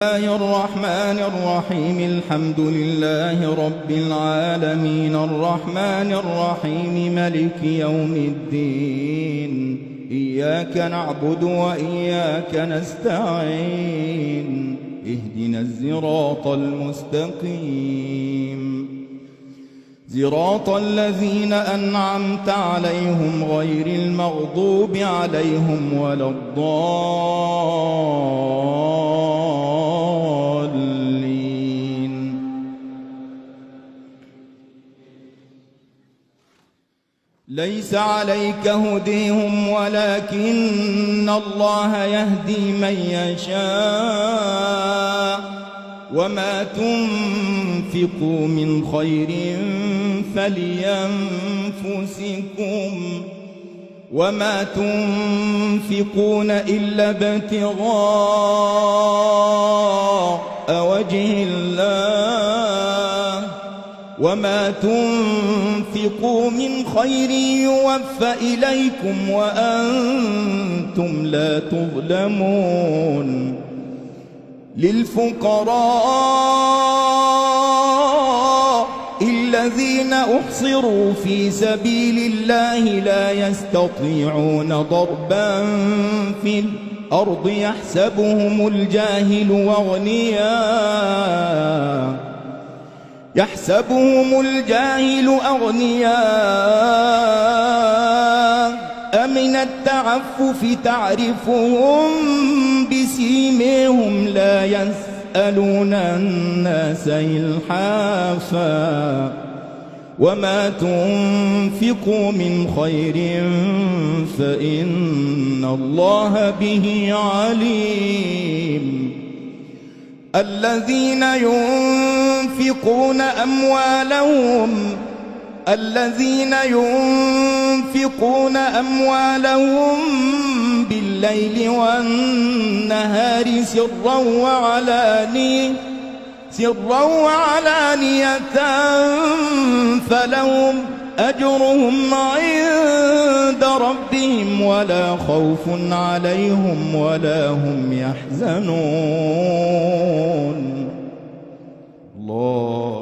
الله الرحمن الرحيم. الحمد لله رب العالمين الرحمن الرحيم ملك يوم الدين. إياك نعبد وإياك نستعين. اهدنا الصراط المستقيم صراط الذين أنعمت عليهم غير المغضوب عليهم ولا الضالين. ليس عليك هديهم ولكن الله يهدي من يشاء. وما تنفقوا من خير فلينفسكم وما تنفقون إلا ابتغاء وجه الله وما تنفقوا من خير يوفى إليكم وأنتم لا تظلمون. للفقراء الذين أحصروا في سبيل الله لا يستطيعون ضربا في الأرض يحسبهم الجاهل أغنياء من التعفف تعرفهم بسيماهم لا يسألون الناس إلحافا. وما تنفقوا من خير فإن الله به عليم. الذين ينفقون أموالهم بالليل والنهار سرا وعلانية فلهم أجرهم عند ربهم ولا خوف عليهم ولا هم يحزنون. الله